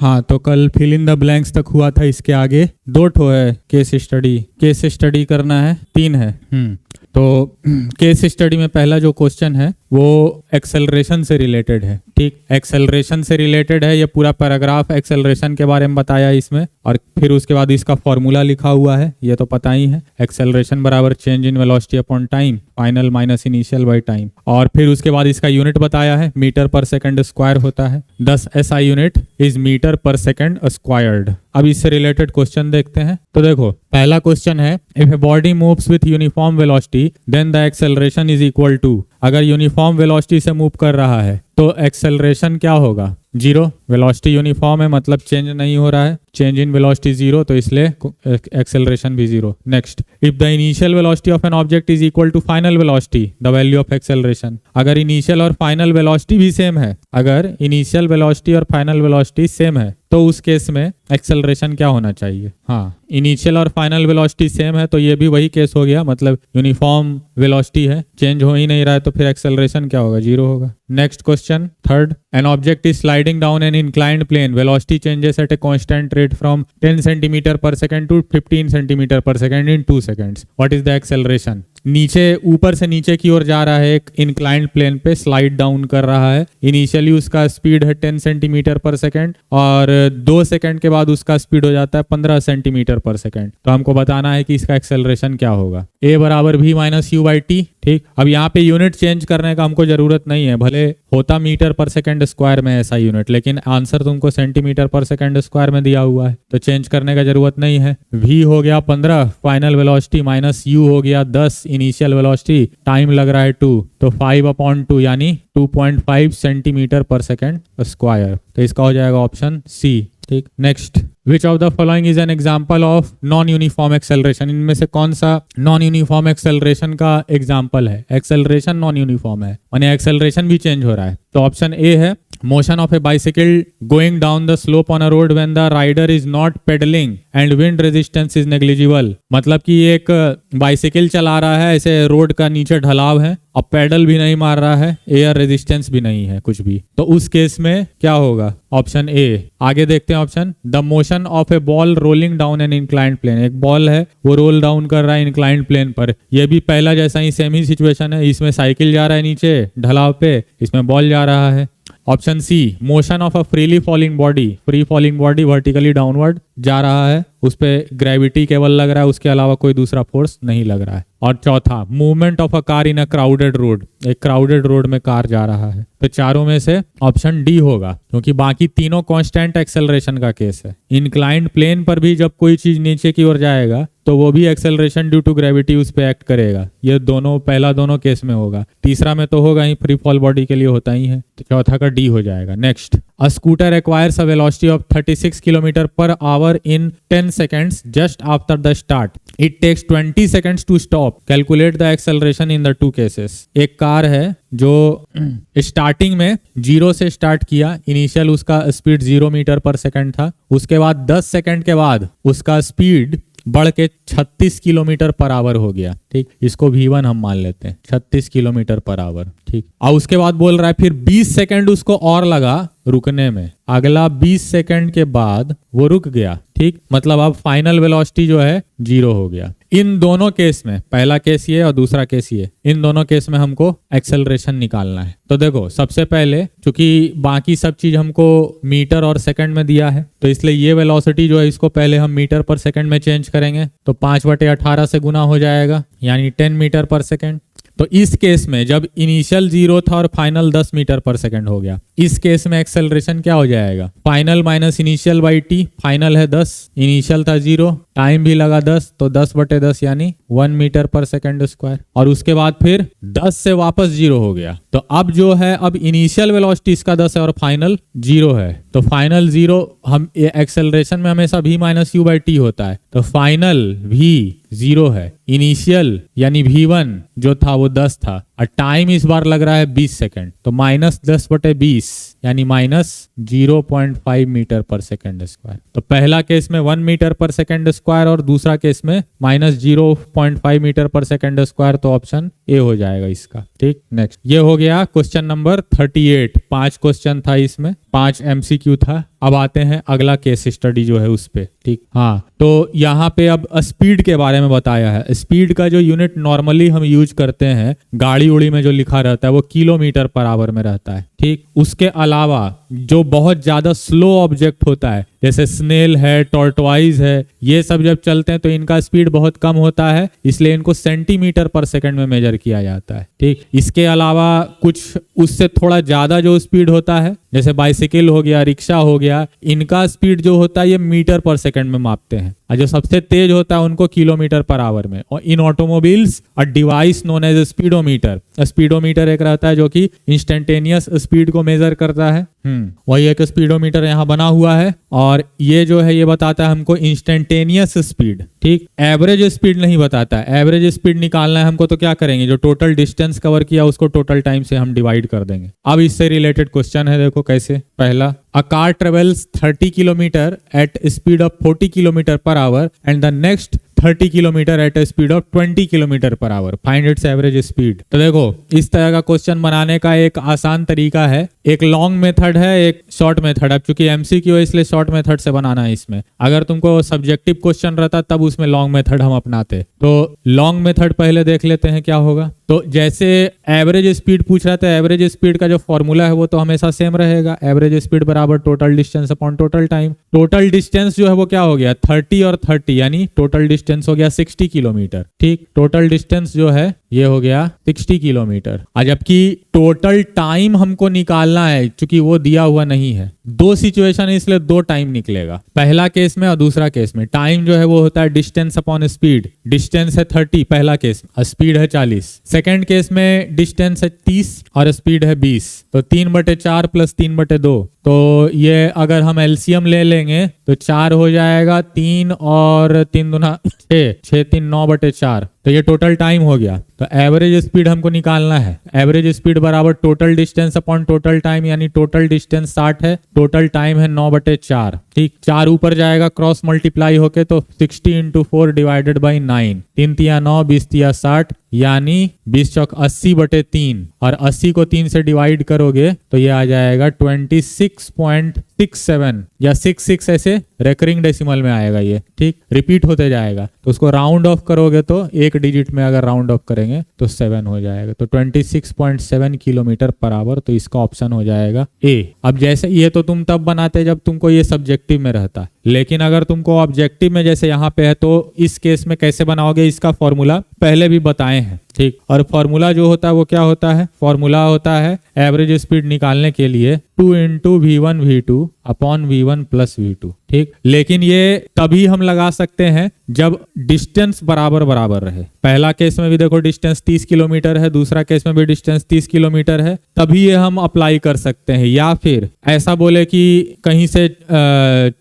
हाँ, तो कल फिल इन द ब्लैंक्स तक हुआ था। इसके आगे 2 ठो है केस स्टडी करना है, 3 है। तो केस स्टडी में पहला जो क्वेश्चन है वो एक्सेलरेशन से रिलेटेड है। ठीक, एक्सेलरेशन से रिलेटेड है। ये पूरा पैराग्राफ एक्सेलरेशन के बारे में बताया इसमें, और फिर उसके बाद इसका फॉर्मूला लिखा हुआ है, ये तो पता ही है। एक्सेलरेशन बराबर change in velocity upon time, final minus initial by time. और फिर उसके बाद इसका यूनिट बताया है, मीटर पर सेकंड स्क्वायर होता है। 10 SI यूनिट इज मीटर पर सेकंड स्क्वायर्ड। अब इससे रिलेटेड क्वेश्चन देखते हैं। तो देखो, पहला क्वेश्चन है, if a body moves with uniform velocity then the acceleration is equal to. अगर यूनिफॉर्म वेलोसिटी से मूव कर रहा है तो एक्सेलरेशन क्या होगा? 0। वेलोसिटी यूनिफॉर्म है, मतलब चेंज नहीं हो रहा है, चेंज इन वेलोसिटी 0, तो इसलिए एक्सेलरेशन भी 0। Next, if the initial velocity of an object is equal to final velocity the value of acceleration. अगर इनिशियल और फाइनल वेलोसिटी भी सेम है, अगर इनिशियल वेलोसिटी और फाइनल वेलोसिटी सेम है तो उस केस में एक्सेलरेशन क्या होना चाहिए? हाँ, इनिशियल और फाइनल वेलोसिटी सेम है तो ये भी वही केस हो गया, मतलब यूनिफॉर्म वेलोसिटी है, चेंज हो ही नहीं रहा है, तो फिर एक्सेलरेशन क्या होगा? 0 होगा। Next question, third, an object is sliding down an inclined plane, velocity changes at a constant rate from 10 centimetre per second to 15 centimetre per second in 2 seconds. What is the acceleration? नीचे, ऊपर से नीचे की ओर जा रहा है, एक inclined plane पे स्लाइड डाउन कर रहा है। इनिशियली उसका स्पीड है 10 सेंटीमीटर पर सेकंड, और 2 सेकंड के बाद उसका स्पीड हो जाता है 15 सेंटीमीटर पर सेकंड। तो हमको बताना है कि इसका एक्सेलरेशन क्या होगा। A बराबर v minus you by T. ठीक, अब यहाँ पे यूनिट चेंज करने का हमको जरूरत नहीं है, भले होता मीटर पर सेकंड स्क्वायर में ऐसा यूनिट, लेकिन आंसर तुमको सेंटीमीटर पर सेकंड स्क्वायर में दिया हुआ है, तो चेंज करने का जरूरत नहीं है। v हो गया 15 फाइनल वेलोसिटी, माइनस u हो गया 10 इनिशियल वेलोसिटी, टाइम लग रहा है 2, तो 5/2 यानी 2.5 सेंटीमीटर पर सेकंड स्क्वायर। तो इसका हो जाएगा ऑप्शन सी। ठीक, next, which of the following is an example of non uniform acceleration. इनमें से कौन सा नॉन यूनिफॉर्म एक्सेलरेशन का एग्जाम्पल है? एक्सेलरेशन नॉन यूनिफॉर्म है, यानी एक्सेलरेशन भी चेंज हो रहा है। तो ऑप्शन ए है, motion of a bicycle going down the slope on a road when the rider is not pedalling and wind resistance is negligible. मतलब कि एक बाइसिकल चला रहा है, ऐसे रोड का नीचे ढलाव है, अब पैडल भी नहीं मार रहा है, एयर रेजिस्टेंस भी नहीं है कुछ भी, तो उस केस में क्या होगा? Option A. आगे देखते हैं option, the motion of a ball rolling down an inclined plane. एक बॉल है, वो रोल डाउन कर रहा है इंक्लाइंड प्लेन पर। ये भी पहला जैसा ही सेम ही सिचुएशन है, इसमें साइकिल जा रहा है नीचे ढलाव पे, इसमें बॉल जा रहा है। Option C, motion of a freely falling body. Free falling body vertically downward जा रहा है, उस पे ग्रेविटी केवल लग रहा है, उसके अलावा कोई दूसरा फोर्स नहीं लग रहा है। और चौथा, movement of a car in a crowded road. एक क्राउडेड रोड में कार जा रहा है। तो चारों में से ऑप्शन डी होगा, क्योंकि बाकी तीनों कांस्टेंट एक्सेलरेशन का केस है। इंक्लाइंड प्लेन पर भी जब कोई चीज नीचे की ओर जाएगा तो वो भी एक्सेलरेशन ड्यू टू ग्रेविटी उस पे एक्ट करेगा। ये दोनों, पहला दोनों केस में होगा, तीसरा में तो होगा ही, फ्री फॉल बॉडी के लिए होता ही है, तो चौथा का डी हो जाएगा। Next, a scooter acquires a velocity of 36 kilometre per our in 10 seconds just after the start. It takes 20 seconds to stop. Calculate the acceleration in the two cases. एक कार है जो स्टार्टिंग में 0 से start किया, initial उसका speed 0 metre पर second था, उसके बाद 10 सेकंड के बाद उसका स्पीड बढ़ के 36 किलोमीटर पर आवर हो गया। ठीक, इसको V1 हम मान लेते हैं, 36 किलोमीटर पर आवर। ठीक, और उसके बाद बोल रहा है फिर 20 सेकंड उसको और लगा रुकने में, अगला 20 सेकंड के बाद वो रुक गया। ठीक, मतलब अब फाइनल वेलोसिटी जो है 0 हो गया। इन दोनों केस में, पहला केस ये और दूसरा केस ये, इन दोनों केस में हमको एक्सेलरेशन निकालना है। तो देखो, सबसे पहले चूंकि बाकी सब चीज हमको मीटर और सेकंड में दिया है, तो इसलिए ये वेलोसिटी जो है इसको पहले हम मीटर पर सेकंड में चेंज करेंगे, तो 5/18 से गुना हो जाएगा, यानी 10 मीटर पर सेकंड। तो इस केस में जब इनिशियल 0 था और फाइनल 10 मीटर पर सेकंड हो गया, इस केस में एक्सेलरेशन क्या हो जाएगा? Final minus initial by T. Final है 10, इनिशियल था 0, टाइम भी लगा 10, तो 10/10 यानी 1 मीटर पर सेकंड स्क्वायर। और उसके बाद फिर 10 से वापस 0 हो गया, तो अब जो है, अब इनिशियल वेलोसिटी इसका 10 है और फाइनल 0 है, तो फाइनल 0, हम एक्सेलरेशन में हमेशा v minus you by T होता है, तो फाइनल v 0 है, इनिशियल यानी v1 जो था वो 10 था, और टाइम इस बार लग रहा है 20 सेकंड, तो माइनस 10/20 यानी माइनस 0.5 मीटर पर सेकंड स्क्वायर। तो पहला केस में 1 मीटर पर सेकंड स्क्वायर और दूसरा केस में माइनस 0.5 मीटर पर सेकंड स्क्वायर, तो ऑप्शन ए हो जाएगा इसका। ठीक, नेक्स्ट, ये हो गया क्वेश्चन नंबर 38। 5 क्वेश्चन था इसमें, 5 MCQ था। अब आते हैं अगला केस स्टडी जो है उस पे, ठीक। हाँ, तो यहाँ पे अब स्पीड के बारे में बताया है। स्पीड का जो यूनिट नॉर्मली हम यूज करते हैं गाड़ी उड़ी में जो लिखा रहता है वो किलोमीटर पर आवर में रहता है, ठीक। उसके अलावा जो बहुत ज्यादा स्लो ऑब्जेक्ट होता है जैसे स्नेल है, टॉर्टवाइज है, ये सब जब चलते हैं तो इनका स्पीड बहुत कम होता है, इसलिए इनको सेंटीमीटर पर सेकंड में मेजर किया जाता है, ठीक। इसके अलावा कुछ उससे थोड़ा ज्यादा जो स्पीड होता है जैसे बाइसिकल हो गया, रिक्शा हो गया, इनका स्पीड जो होता है ये मीटर पर सेकंड में मापते हैं, और जो सबसे तेज होता है उनको किलोमीटर पर आवर में। और in automobiles a device known as speedometer, speedometer एक रहता है जो कि इंस्टेंटेनियस स्पीड को मेजर करता है। वही एक स्पीडोमीटर यहाँ बना हुआ है, और ये जो है ये बताता है हमको इंस्टेंटेनियस स्पीड, ठीक। एवरेज स्पीड नहीं बताता है। एवरेज स्पीड निकालना है हमको तो क्या करेंगे, जो टोटल डिस्टेंस कवर किया उसको टोटल टाइम से हम डिवाइड कर देंगे। अब इससे रिलेटेड क्वेश्चन है, देखो कैसे। पहला, a car travels 30 kilometre at speed of 40 kilometre per hour and the next 30 kilometre at a speed of 20 kilometre per hour, find its average speed. तो देखो इस तरह का क्वेश्चन बनाने का एक आसान तरीका है, एक लॉन्ग मेथड है, एक शॉर्ट मेथड। अब चूंकि एमसीक्यू है इसलिए शॉर्ट मेथड से बनाना है इसमें। अगर तुमको सब्जेक्टिव क्वेश्चन रहता तब उसमें लॉन्ग मेथड हम अपनाते। तो लॉन्ग मेथड पहले देख लेते हैं क्या होगा। तो जैसे एवरेज स्पीड पूछ रहा था, एवरेज स्पीड का जो फॉर्मूला है वो तो हमेशा सेम रहेगा, एवरेज स्पीड बराबर total distance upon total time. Total distance जो है वो क्या हो गया 30 और 30, यानी टोटल डिस्टेंस हो गया 60 किलोमीटर, ठीक। टोटल डिस्टेंस जो है ये हो गया 60 किलोमीटर। और जबकि टोटल टाइम हमको निकालना है, चूंकि वो दिया हुआ नहीं है। दो सिचुएशन है इसलिए दो टाइम निकलेगा, पहला केस में और दूसरा केस में। टाइम जो है वो होता है डिस्टेंस अपॉन स्पीड। डिस्टेंस है 30 पहला केस, स्पीड है 40। सेकेंड केस में डिस्टेंस है 30 और स्पीड है 20। तो 3/4 प्लस 3/2, तो ये अगर हम एलसीएम ले लेंगे तो 4 हो जाएगा, 3 और 3 दूना 6, 6 3 9/4। तो ये टोटल टाइम हो गया। तो एवरेज स्पीड हमको निकालना है। एवरेज स्पीड बराबर total distance upon total time, यानी टोटल डिस्टेंस 60 है, टोटल टाइम है 9/4, ठीक। 4 ऊपर जाएगा क्रॉस मल्टीप्लाई होके, तो 60 × 4 डिवाइडेड बाई 9, 3 तिया 9, 20 तिया 60, यानी 20 चौक 80/3, और 80 को 3 से डिवाइड करोगे तो ये आ जाएगा 26.67 या 66, ऐसे रेकरिंग डेसिमल में आएगा ये, ठीक। रिपीट होते जाएगा, तो उसको राउंड ऑफ करोगे तो एक डिजिट में अगर राउंड ऑफ करेंगे तो 7 हो जाएगा। तो 26.7 किलोमीटर पर आवर, तो इसका ऑप्शन हो जाएगा ए। अब जैसे ये तो तुम तब बनाते जब तुमको ये सब्जेक्टिव में रहता, लेकिन अगर तुमको ऑब्जेक्टिव में जैसे यहाँ पे है तो इस केस में कैसे बनाओगे, इसका फॉर्मूला पहले भी बताए हैं, ठीक। और फॉर्मूला जो होता है वो क्या होता है, फॉर्मूला होता है एवरेज स्पीड निकालने के लिए 2 × V1 V2 upon V1 plus V2, ठीक। लेकिन ये तभी हम लगा सकते हैं जब डिस्टेंस बराबर बराबर रहे। पहला केस में भी देखो डिस्टेंस 30 किलोमीटर है, दूसरा केस में भी डिस्टेंस 30 किलोमीटर है, तभी ये हम अप्लाई कर सकते हैं। या फिर ऐसा बोले कि कहीं से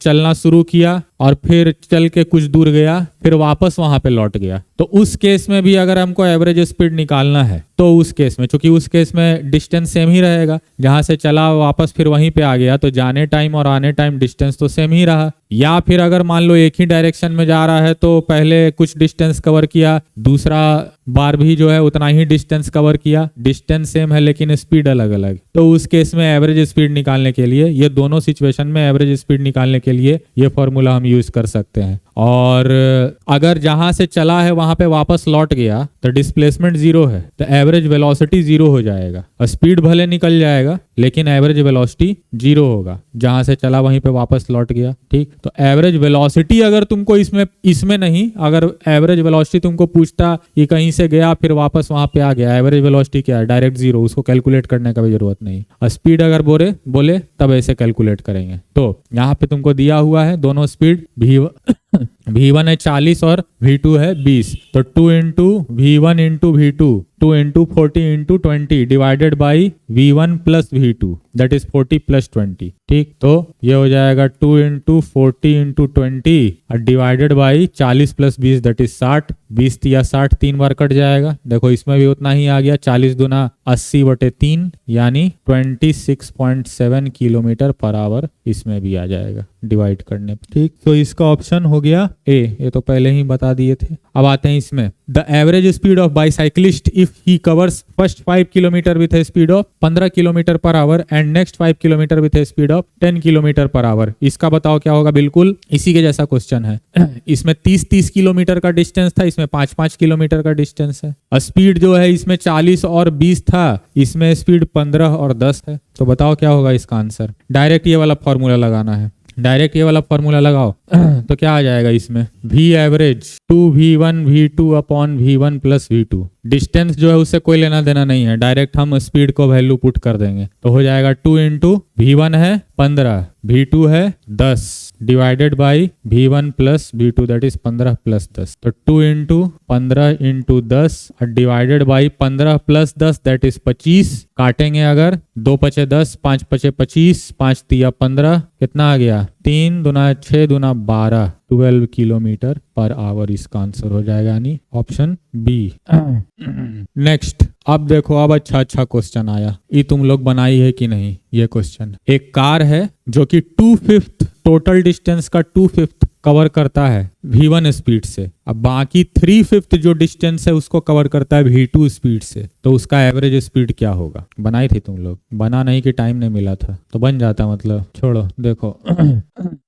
चलना शुरू किया और फिर चल के कुछ दूर गया, फिर वापस वहां पे लौट गया, तो उस केस में भी अगर हमको एवरेज स्पीड निकालना है तो उस केस में, चूंकि उस केस में डिस्टेंस सेम ही रहेगा, जहां से चला वापस फिर वहीं पे आ गया, तो जाने टाइम और आने टाइम डिस्टेंस तो सेम ही रहा। या फिर अगर मान लो एक ही डायरेक्शन में जा रहा है तो पहले कुछ डिस्टेंस कवर किया, दूसरा बार भी जो है उतना ही डिस्टेंस कवर किया, डिस्टेंस सेम है लेकिन स्पीड अलग अलग, तो उस केस में एवरेज स्पीड निकालने के लिए, ये दोनों सिचुएशन में एवरेज स्पीड निकालने के लिए ये फॉर्मूला हम यूज कर सकते हैं। और अगर जहां से चला है वहां पे वापस लौट गया तो डिस्प्लेसमेंट 0 है, तो एवरेज वेलोसिटी 0 हो जाएगा। स्पीड भले निकल जाएगा लेकिन एवरेज वेलोसिटी 0 होगा, जहां से चला वहीं पे वापस लौट गया, ठीक। तो एवरेज वेलोसिटी अगर तुमको इसमें नहीं, अगर एवरेज वेलोसिटी तुमको पूछता ये कहीं से गया फिर वापस वहां पे आ गया, एवरेज वेलोसिटी क्या है, डायरेक्ट 0, उसको कैलकुलेट करने का भी जरूरत नहीं। स्पीड अगर बोले तब ऐसे कैलकुलेट करेंगे। तो यहाँ पे तुमको दिया हुआ है दोनों स्पीड, V1 है 40 और V2 है 20, तो 2 × V1 × V2, 2 × 40 × 20 divided by V1 plus V2, that is 40 plus 20, ठीक। तो ये हो जाएगा 2 × 40 × 20 और divided by 40 plus 20, that is 60। 20 या 60 3 बार कट जाएगा, देखो इसमें भी उतना ही आ गया, 40 दूना 80/3, यानी 26.7 किलोमीटर पर आवर इसमें भी आ जाएगा डिवाइड करने पर, ठीक। तो इसका ऑप्शन हो गया ए, ये तो पहले ही बता दिए थे। अब आते हैं इसमें, the average speed of bicyclist if he covers first 5 kilometre with a speed of 15 kilometre per hour and next 5 kilometre with a speed of 10 kilometre per hour. इसका बताओ क्या होगा, बिल्कुल इसी के जैसा क्वेश्चन है। इसमें 30 किलोमीटर का डिस्टेंस था, इसमें 5 किलोमीटर का डिस्टेंस है। स्पीड जो है इसमें 40 और 20 था, इसमें स्पीड 15 और 10 है। तो बताओ क्या होगा इसका आंसर। डायरेक्ट ये वाला फॉर्मूला लगाना है, डायरेक्ट ये वाला फॉर्मूला लगाओ। तो क्या आ जाएगा इसमें, V average 2V1 V2 upon V1 plus V2। Distance जो है उससे कोई लेना देना नहीं है, डायरेक्ट हम स्पीड को वैल्यू पुट कर देंगे। तो हो जाएगा 2 इंटू V1 है 15, V2 है 10 divided by V1 plus V2 that is 15 plus 10। तो 2 इंटू 15 इंटू 10 और divided by 15 plus 10 that is 25। काटेंगे अगर 2 पचे 10, 5 पचे 25, 5 तिया 15, कितना आ गया 3 दूना 6 दूना 12, 12 किलोमीटर पर आवर इसका आंसर हो जाएगा, यानी ऑप्शन बी। नेक्स्ट, अब देखो अब अच्छा क्वेश्चन आया, ये तुम लोग बनाई है कि नहीं ये क्वेश्चन। एक कार है जो कि 2/5 टोटल डिस्टेंस का 2/5 कवर करता है V1 स्पीड से, अब बाकी 3/5 जो डिस्टेंस है उसको कवर करता है V2 स्पीड से। तो उसका एवरेज स्पीड क्या होगा। बनाई थी तुम लोग, बना नहीं कि टाइम नहीं मिला था, तो बन जाता, मतलब छोड़ो। देखो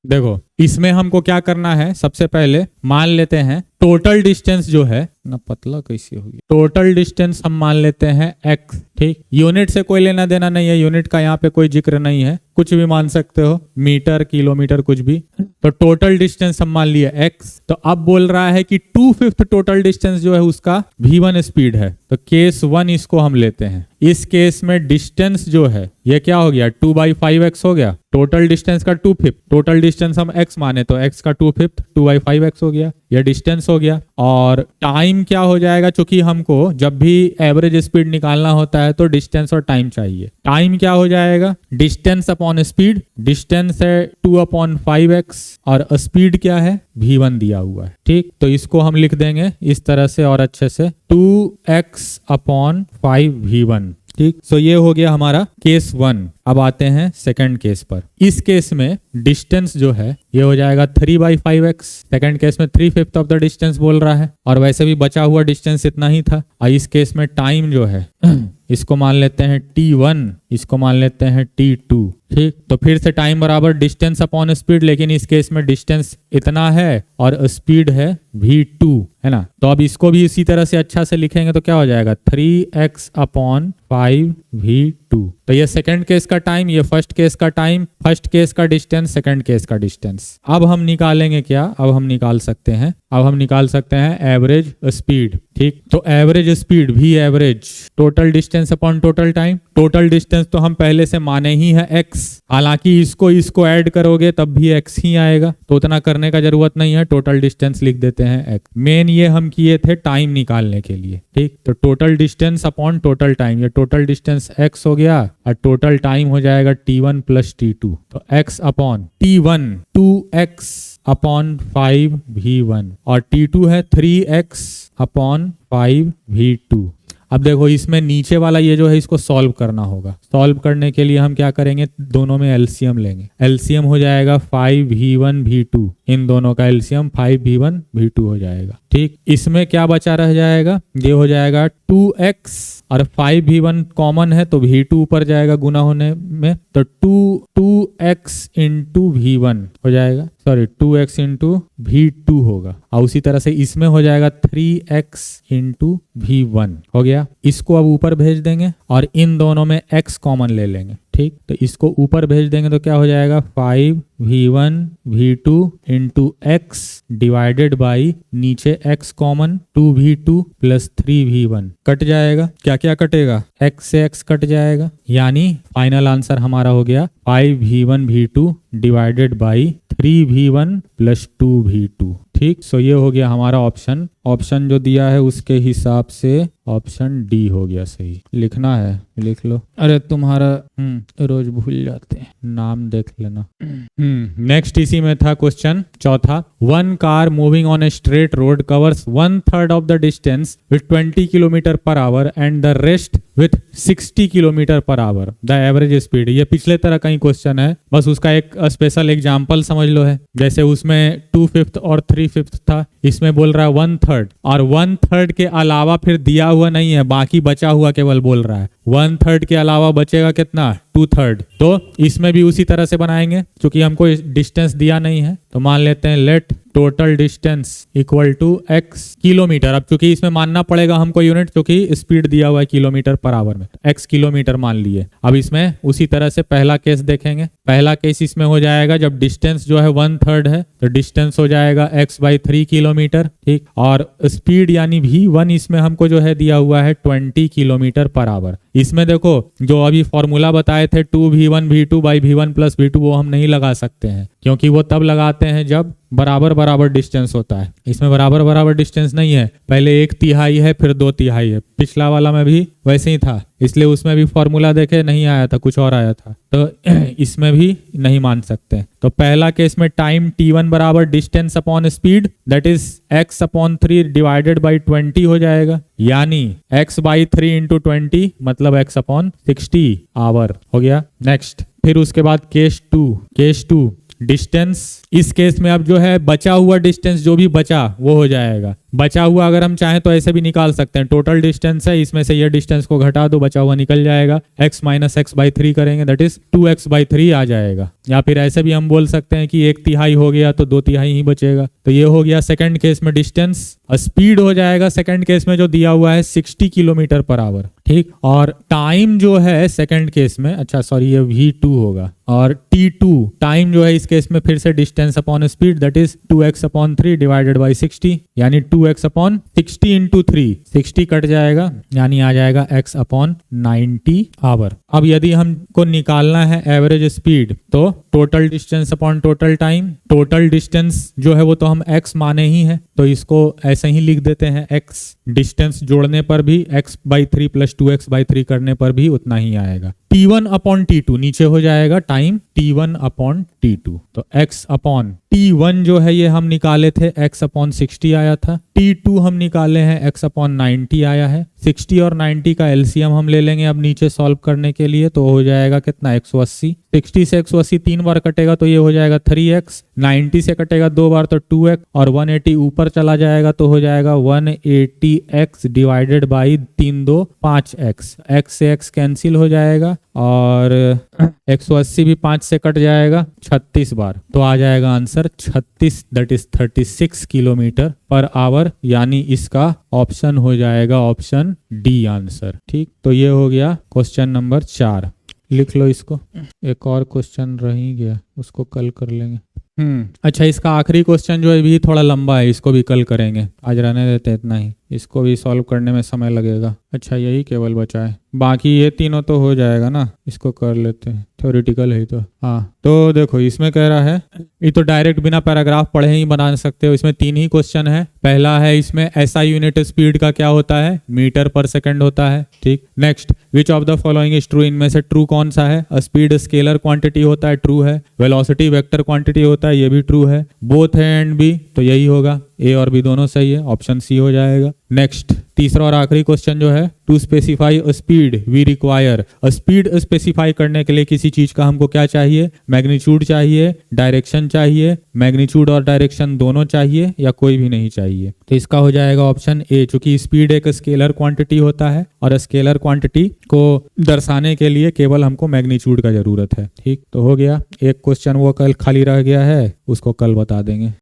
देखो इसमें हमको क्या करना है, सबसे पहले मान लेते हैं टोटल डिस्टेंस जो है ना, पतला कैसी होगी, टोटल डिस्टेंस हम मान लेते हैं x, ठीक। यूनिट से कोई लेना देना नहीं है, यूनिट का यहाँ पे कोई जिक्र नहीं है, कुछ भी मान सकते हो, मीटर किलोमीटर कुछ भी। तो टोटल डिस्टेंस हम मान लिए x। तो अब बोल रहा है कि 2/5 टोटल डिस्टेंस जो है उसका V1 स्पीड है। तो केस 1 इसको हम लेते हैं। इस केस में डिस्टेंस जो है ये क्या हो गया 2/5x हो गया, टोटल डिस्टेंस का 2/5, टोटल डिस्टेंस हम x माने तो x का 2/5 2/5x हो गया, ये डिस्टेंस हो गया। और टाइम क्या हो जाएगा, चूंकि हमको जब भी एवरेज स्पीड निकालना होता है तो डिस्टेंस और टाइम चाहिए। टाइम क्या हो जाएगा, डिस्टेंस अपॉन स्पीड, डिस्टेंस है 2/5x और स्पीड क्या है V1 दिया हुआ है, ठीक। तो इसको हम लिख देंगे इस तरह से और अच्छे से 2x/5 V1, ठीक। सो ये हो गया हमारा केस 1। अब आते हैं सेकंड केस पर। इस केस में डिस्टेंस जो है ये हो जाएगा 3/5x। सेकंड केस में 3/5 ऑफ द डिस्टेंस बोल रहा है और वैसे भी बचा हुआ डिस्टेंस इतना ही था। और इस केस में टाइम जो है इसको मान लेते हैं T1, इसको मान लेते हैं T2, ठीक। तो फिर से टाइम बराबर डिस्टेंस अपॉन स्पीड, लेकिन इस केस में डिस्टेंस इतना है और स्पीड है V2, है ना। तो अब इसको भी इसी तरह से अच्छा से लिखेंगे तो क्या हो जाएगा 3x/5 V2। तो ये सेकंड केस का टाइम, ये फर्स्ट केस का टाइम, फर्स्ट केस का डिस्टेंस, सेकंड केस का डिस्टेंस। अब हम निकालेंगे क्या, अब हम निकाल सकते हैं एवरेज स्पीड, ठीक। तो average speed V average total distance upon total time. Total distance तो हम पहले से माने ही है x, हालांकि इसको ऐड करोगे तब भी x ही आएगा, तो उतना करने का जरूरत नहीं है, टोटल डिस्टेंस लिख देते हैं x। मेन ये हम किए थे टाइम निकालने के लिए, ठीक। तो total distance upon total time, ये टोटल डिस्टेंस x हो गया और टोटल टाइम हो जाएगा T1 प्लस T2। तो x upon T1 2x/5 V1 और T2 है 3x/5 V2। अब देखो इसमें नीचे वाला ये जो है इसको सॉल्व करना होगा। सॉल्व करने के लिए हम क्या करेंगे, दोनों में एलसीएम लेंगे। एलसीएम हो जाएगा 5V1 V2, इन दोनों का एलसीएम 5V1 V2 हो जाएगा, ठीक। इसमें क्या बचा रह जाएगा, ये हो जाएगा 2x और 5V1 कॉमन है तो V2 ऊपर जाएगा गुना होने में, तो 2x इंटू V1 हो जाएगा, सॉरी 2x इंटू V2 होगा। और उसी तरह से इसमें हो जाएगा 3x इंटू V1 हो गया। इसको अब ऊपर भेज देंगे और इन दोनों में x कॉमन ले लेंगे, ठीक। तो इसको ऊपर भेज देंगे तो क्या हो जाएगा 5V1 V2 into x divided by नीचे x common 2V2 plus 3V1 cut जाएगा। क्या क्या कटेगा, x से x कट जाएगा, यानी फाइनल आंसर हमारा हो गया 5V1 V2 divided by 3V1 plus 2V2, ठीक। सो ये हो गया हमारा ऑप्शन जो दिया है उसके हिसाब से ऑप्शन डी हो गया सही। लिखना है लिख लो, अरे तुम्हारा रोज भूल जाते हैं, नाम देख लेना। नेक्स्ट इसी में था क्वेश्चन चौथा। 1 car moving on a straight road covers 1/3 of the distance with 20 kilometre per hour and the rest with 60 kilometre per our, the average speed. ये पिछले तरह का ही क्वेश्चन है, बस उसका एक स्पेशल एग्जाम्पल समझ लो है। जैसे उसमें 2/5 और 3/5 था, इसमें बोल रहा है 1/3 और 1/3 के अलावा फिर दिया हुआ नहीं है, बाकी बचा हुआ केवल बोल रहा है। 1/3 के अलावा बचेगा कितना 2/3। तो इसमें भी उसी तरह से बनाएंगे, क्योंकि हमको डिस्टेंस दिया नहीं है। तो मान लेते हैं let total distance equal to x kilometre. अब चूंकि इसमें मानना पड़ेगा हमको यूनिट, क्योंकि स्पीड दिया हुआ है किलोमीटर पर आवर में, x किलोमीटर मान लिए। अब इसमें उसी तरह से पहला केस देखेंगे। पहला केस इसमें हो जाएगा जब डिस्टेंस जो है 1/3 है, तो डिस्टेंस हो जाएगा x/3 किलोमीटर, ठीक। और स्पीड यानी v1 इसमें हमको जो है दिया हुआ है 20 किलोमीटर पर आवर। इसमें देखो जो अभी फॉर्मूला बताए थे 2v1 v2 by v1 plus v2, वो हम नहीं लगा सकते हैं, क्योंकि वो तब लगाते हैं जब बराबर बराबर डिस्टेंस होता है। इसमें बराबर बराबर डिस्टेंस नहीं है, पहले 1/3 है फिर 2/3 है। पिछला वाला में भी वैसे ही था, इसलिए उसमें भी फॉर्मूला देखे नहीं आया था, कुछ और आया था, तो इसमें भी नहीं मान सकते। तो पहला केस में टाइम t1 बराबर distance upon speed, that is x/3 divided by 20 हो जाएगा, यानी x/3 इंटू 20 मतलब x/60 आवर हो गया। नेक्स्ट, फिर उसके बाद केस टू डिस्टेंस। इस केस में अब जो है बचा हुआ डिस्टेंस जो भी बचा वो हो जाएगा। बचा हुआ अगर हम चाहें तो ऐसे भी निकाल सकते हैं, टोटल डिस्टेंस है, इसमें से ये डिस्टेंस को घटा दो, बचा हुआ निकल जाएगा, x माइनस x/3 करेंगे, दैट इज 2x/3 आ जाएगा। या फिर ऐसे भी हम बोल सकते हैं कि 1/3 हो गया तो 2/3 ही बचेगा। तो ये हो गया सेकंड केस में डिस्टेंस। स्पीड हो जाएगा सेकंड केस में जो दिया हुआ है 60 किलोमीटर पर आवर, ठीक। और टाइम जो है सेकंड केस में, अच्छा सॉरी ये v2 होगा, और t2 टाइम जो है इस केस में फिर से distance upon speed, that is 2x/3 divided by 60, यानी 2x/60 इंटू 3, 60 कट जाएगा, यानी आ जाएगा x/90 आवर। अब यदि हमको निकालना है एवरेज स्पीड, तो total distance upon total time. Total distance जो है वो तो हम x माने ही है, तो इसको ऐसे ही लिख देते हैं x। डिस्टेंस जोड़ने पर भी x/3 प्लस 2x/3 करने पर भी उतना ही आएगा। t1 अपॉन t2 नीचे हो जाएगा टाइम t1 अपॉन t2, तो x अपॉन t1 जो है ये हम निकाले थे x/60 आया था, t2 हम निकाले हैं x/90 आया है। 60 और 90 का एलसीएम हम ले लेंगे अब नीचे सॉल्व करने के लिए, तो हो जाएगा कितना 180। 60 से 180 3 बार कटेगा तो ये हो जाएगा 3x, 90 से कटेगा 2 बार तो 2x, और 180 ऊपर चला जाएगा तो हो जाएगा 180x divided by 3 2 5x। x से x कैंसिल हो जाएगा और 180 भी 5 से कट जाएगा 36 बार, तो आ जाएगा answer 36, that is 36 kilometre per our, यानी इसका ऑप्शन हो जाएगा ऑप्शन डी आंसर, ठीक। तो ये हो गया क्वेश्चन नंबर 4। लिख लो इसको। एक और क्वेश्चन रह ही गया, उसको कल कर लेंगे। अच्छा, इसका आखिरी क्वेश्चन जो है भी थोड़ा लंबा है, इसको भी कल करेंगे, आज रहने देते हैं इतना ही, इसको भी सॉल्व करने में समय लगेगा। अच्छा, यही केवल बचा है, बाकी ये तीनों तो हो जाएगा ना, इसको कर लेते हैं, थ्योरेटिकल है तो। हाँ, तो देखो इसमें कह रहा है, ये तो डायरेक्ट बिना पैराग्राफ पढ़े ही बना सकते हो। इसमें 3 ही क्वेश्चन है। पहला है इसमें ऐसा यूनिट स्पीड का क्या होता है, मीटर पर सेकंड होता है, ठीक। Next, which of the following is true, इनमें से ट्रू कौन सा है। स्पीड स्केलर क्वांटिटी होता है, ट्रू है। वेलोसिटी वेक्टर क्वांटिटी होता है, ये भी ट्रू है। बोथ है एंड बी, तो यही होगा, ए और बी दोनों सही है, ऑप्शन सी हो जाएगा। नेक्स्ट, तीसरा और आखिरी क्वेश्चन जो है, to specify speed we require. Speed specify करने के लिए किसी चीज का हमको क्या चाहिए, मैग्नीट्यूड चाहिए, डायरेक्शन चाहिए, मैग्नीट्यूड और डायरेक्शन दोनों चाहिए, या कोई भी नहीं चाहिए। तो इसका हो जाएगा ऑप्शन ए, चूंकि स्पीड एक स्केलर क्वांटिटी होता है और स्केलर क्वांटिटी को दर्शाने के लिए केवल हमको मैग्नीट्यूड का जरूरत है, ठीक। तो हो गया एक क्वेश्चन, वो कल खाली रह गया है, उसको कल बता देंगे।